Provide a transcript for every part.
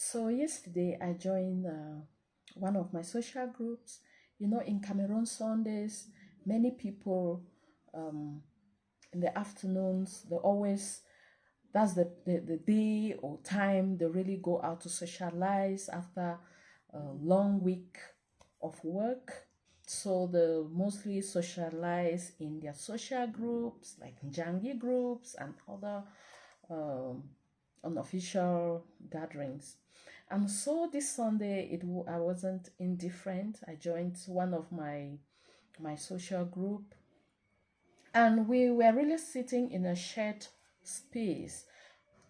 So yesterday I joined one of my social groups. In Cameroon Sundays, many people um, in the afternoons, that's the day or time they really go out to socialize after a long week of work. So they mostly socialize in their social groups, like Njangi groups and other um, unofficial gatherings. And so this Sunday, I wasn't indifferent. I joined one of my social group, and we were really sitting in a shared space.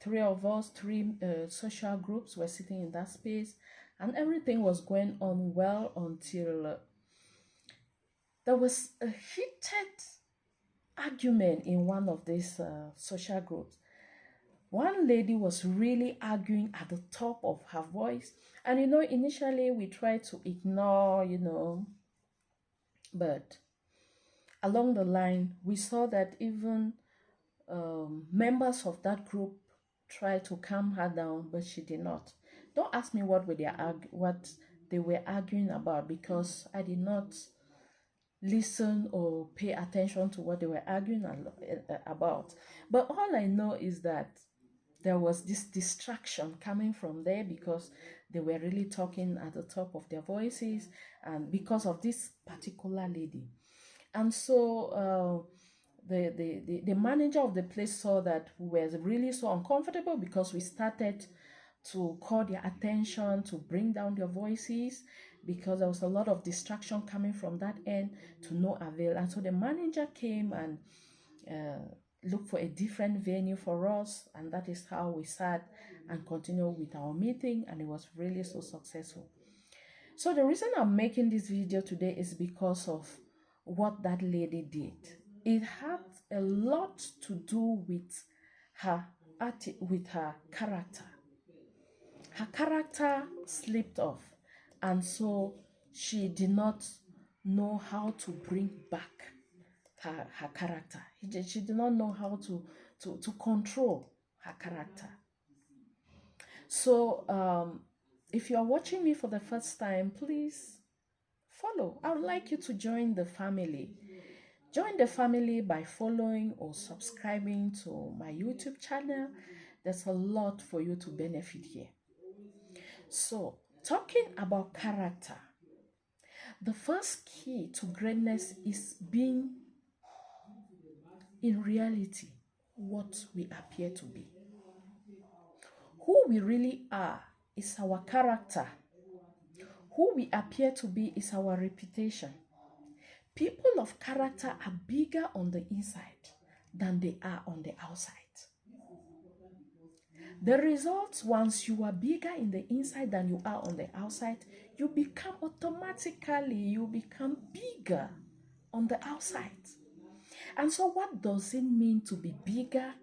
Three of us, three social groups were sitting in that space, and everything was going on well until there was a heated argument in one of these social groups. One lady was really arguing at the top of her voice. And initially we tried to ignore, but along the line, we saw that even members of that group tried to calm her down, but she did not. Don't ask me what they were arguing about, because I did not listen or pay attention to what they were arguing about. But all I know is that there was this distraction coming from there, because they were really talking at the top of their voices, and because of this particular lady. And so the manager of the place saw that we were really so uncomfortable, because we started to call their attention to bring down their voices, because there was a lot of distraction coming from that end to no avail. And so the manager came and look for a different venue for us, and that is how we sat and continued with our meeting, and it was really so successful. So the reason I'm making this video today is because of what that lady did. It had a lot to do with her character. Her character slipped off, and so she did not know how to bring back her character. She did not know how to control her character. So if you are watching me for the first time, please follow. I would like you to join the family. Join the family by following or subscribing to my YouTube channel. There's a lot for you to benefit here. So, talking about character, the first key to greatness is being in reality what we appear to be. Who we really are is our character. Who we appear to be is our reputation. People of character are bigger on the inside than they are on the outside. The result, once you are bigger in the inside than you are on the outside, you become bigger on the outside. And so what does it mean to be bigger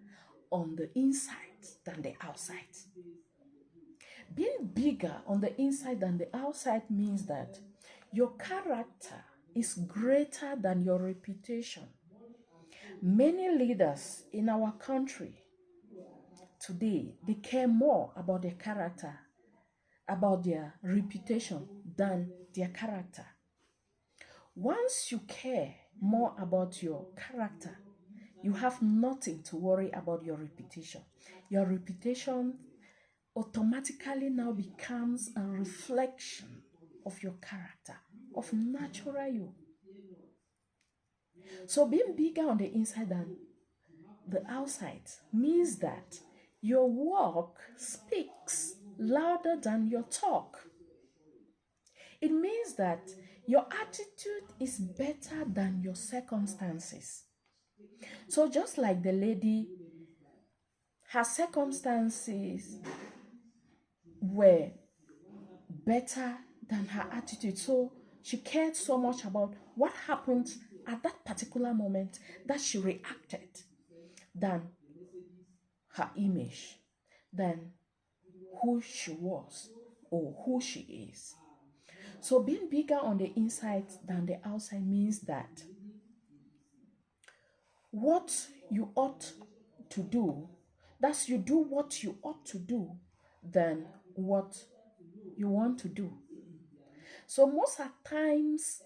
on the inside than the outside? Being bigger on the inside than the outside means that your character is greater than your reputation. Many leaders in our country today, they care more about their character, about their reputation, than their character. Once you care more about your character, you have nothing to worry about your reputation. Your reputation automatically now becomes a reflection of your character, of natural you. So being bigger on the inside than the outside means that your walk speaks louder than your talk. It means that your attitude is better than your circumstances. So just like the lady, her circumstances were better than her attitude. So she cared so much about what happened at that particular moment that she reacted than her image, than who she was or who she is. So being bigger on the inside than the outside means that what you ought to do, that's you do what you ought to do than what you want to do. So most of the times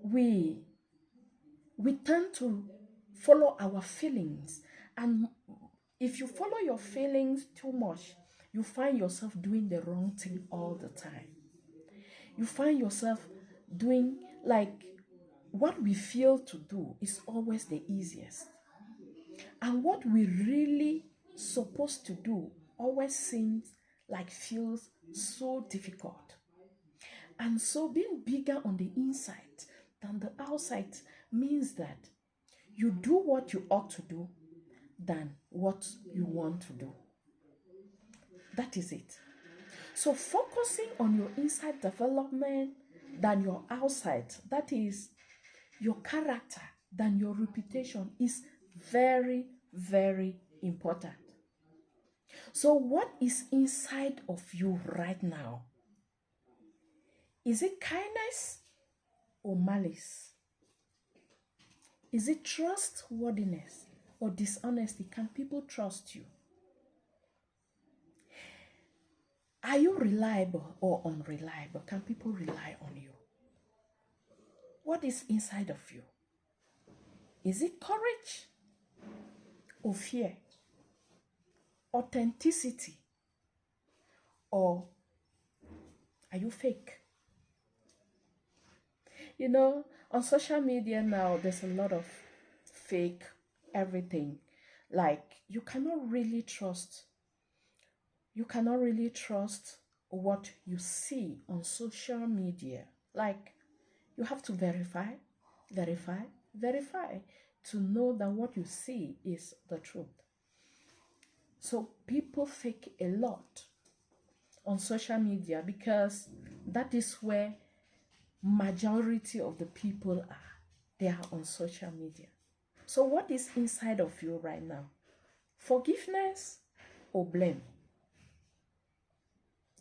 we tend to follow our feelings, and if you follow your feelings too much, you find yourself doing the wrong thing all the time. You find yourself doing like what we feel to do is always the easiest. And what we really supposed to do always seems like feels so difficult. And so being bigger on the inside than the outside means that you do what you ought to do than what you want to do. That is it. So focusing on your inside development than your outside, that is your character than your reputation, is very, very important. So what is inside of you right now? Is it kindness or malice? Is it trustworthiness or dishonesty? Can people trust you? Are you reliable or unreliable? Can people rely on you? What is inside of you? Is it courage or fear? Authenticity? Or are you fake? You know, on social media now, there's a lot of fake everything. Like you cannot really trust what you see on social media. Like you have to verify to know that what you see is the truth. So people fake a lot on social media because that is where majority of the people are. They are on social media. So what is inside of you right now? Forgiveness or blame?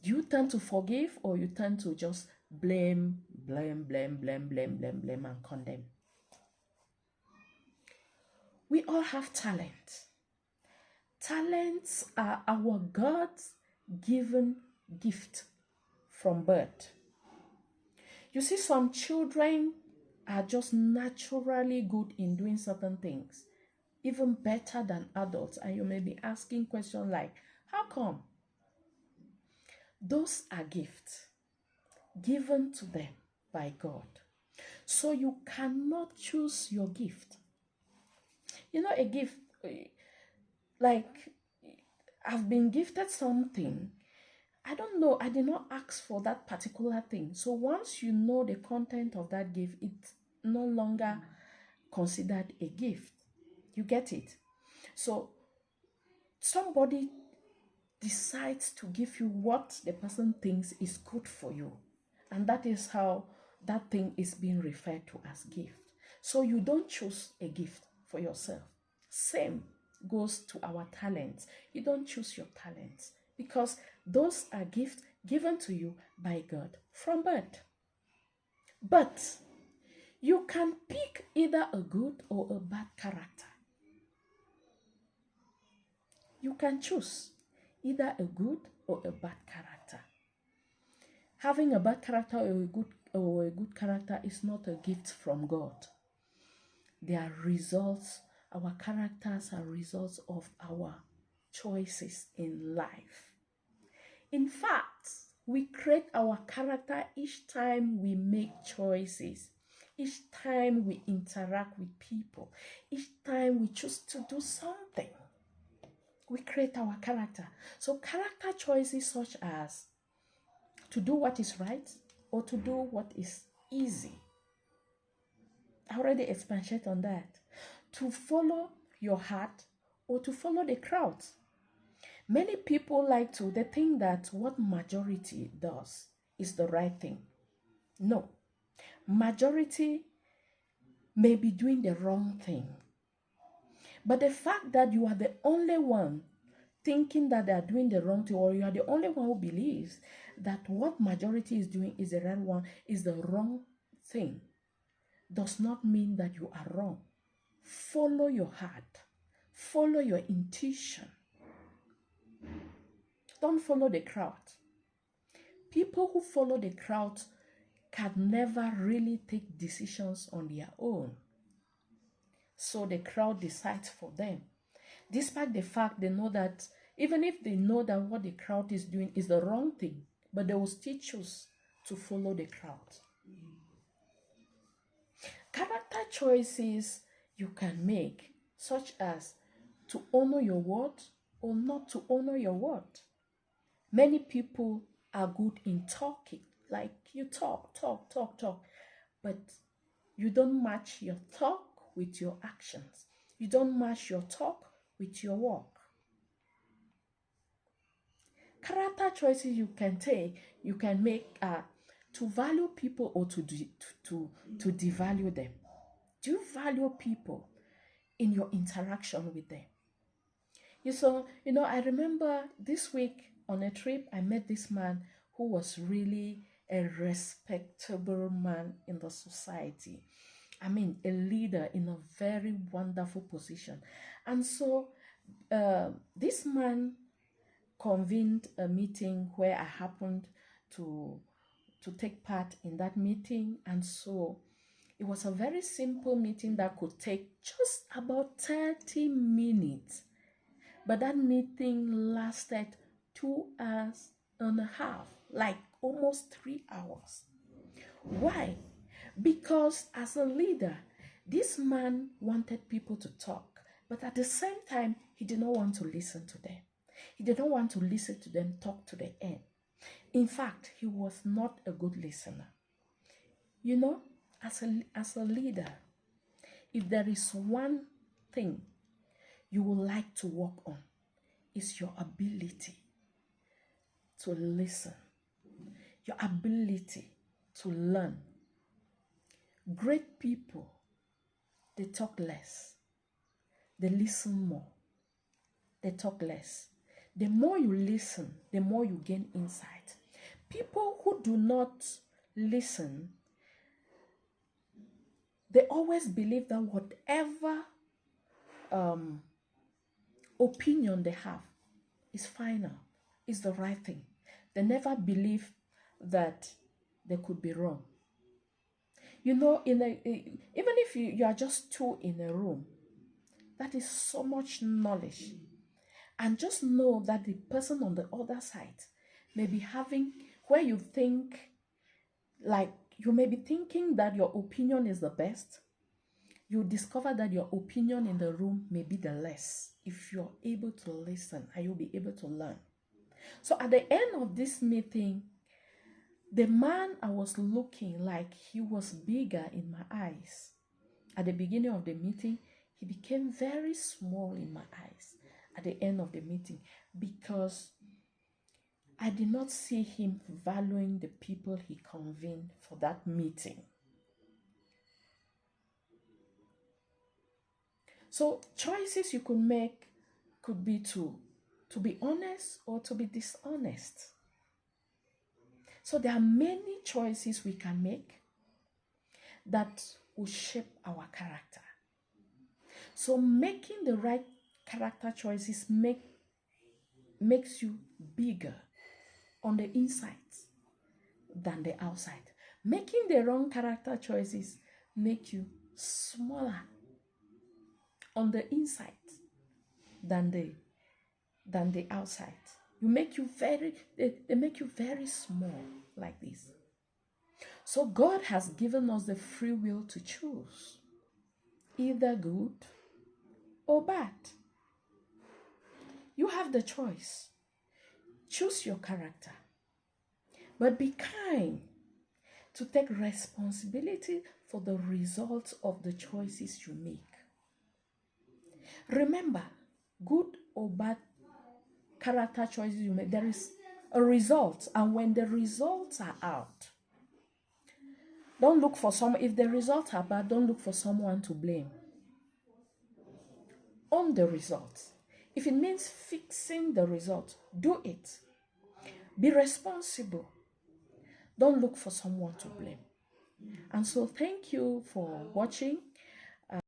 Do you tend to forgive or you tend to just blame and condemn? We all have talent. Talents are our God's given gift from birth. You see, some children are just naturally good in doing certain things, even better than adults. And you may be asking questions like, how come? Those are gifts given to them by God. So you cannot choose your gift. You know, a gift, like I've been gifted something. I don't know, I did not ask for that particular thing. So once you know the content of that gift, it's no longer considered a gift. You get it? So somebody decides to give you what the person thinks is good for you. And that is how that thing is being referred to as gift. So you don't choose a gift for yourself. Same goes to our talents. You don't choose your talents because those are gifts given to you by God from birth. But you can pick either a good or a bad character. You can choose either a good or a bad character. Having a bad character or a good character is not a gift from God. They are results. Our characters are results of our choices in life. In fact, we create our character each time we make choices, each time we interact with people, each time we choose to do something. We create our character. So character choices such as to do what is right or to do what is easy. I already expanded on that. To follow your heart or to follow the crowd. Many people they think that what majority does is the right thing. No. Majority may be doing the wrong thing. But the fact that you are the only one thinking that they are doing the wrong thing, or you are the only one who believes that what majority is doing is the right one, is the wrong thing, does not mean that you are wrong. Follow your heart. Follow your intuition. Don't follow the crowd. People who follow the crowd can never really take decisions on their own. So the crowd decides for them. Despite the fact they know that, even if they know that what the crowd is doing is the wrong thing, but they will still choose to follow the crowd. Character choices you can make, such as to honor your word or not to honor your word. Many people are good in talking, like you talk, but you don't match your talk with your actions. You don't match your talk with your work. Character choices you can make to value people or to devalue them. Do you value people in your interaction with them? I remember this week on a trip, I met this man who was really a respectable man in the society. I mean, a leader in a very wonderful position. And so this man convened a meeting where I happened to take part in that meeting. And so it was a very simple meeting that could take just about 30 minutes. But that meeting lasted 2 hours and a half, like almost 3 hours. Why? Because as a leader, this man wanted people to talk, but at the same time, he did not want to listen to them. He did not want to listen to them talk to the end. In fact, he was not a good listener. As a leader, if there is one thing you would like to work on, is your ability to listen, your ability to learn. Great people, they talk less, they listen more, they talk less. The more you listen, the more you gain insight. People who do not listen, they always believe that whatever opinion they have is final, is the right thing. They never believe that they could be wrong. Even if you are just two in a room, that is so much knowledge. And just know that the person on the other side may be having, where you think, like you may be thinking that your opinion is the best, you discover that your opinion in the room may be the less if you're able to listen and you'll be able to learn. So at the end of this meeting, the man I was looking like he was bigger in my eyes. At the beginning of the meeting, he became very small in my eyes at the end of the meeting because I did not see him valuing the people he convened for that meeting. So choices you could make could be to be honest or to be dishonest. So there are many choices we can make that will shape our character. So making the right character choices makes you bigger on the inside than the outside. Making the wrong character choices make you smaller on the inside than the outside. They make you very small like this. So God has given us the free will to choose either good or bad. You have the choice. Choose your character. But be kind to take responsibility for the results of the choices you make. Remember, good or bad character choices you make, there is a result. And when the results are out, don't look for if the results are bad, don't look for someone to blame. Own the results. If it means fixing the result, do it. Be responsible. Don't look for someone to blame. And so thank you for watching.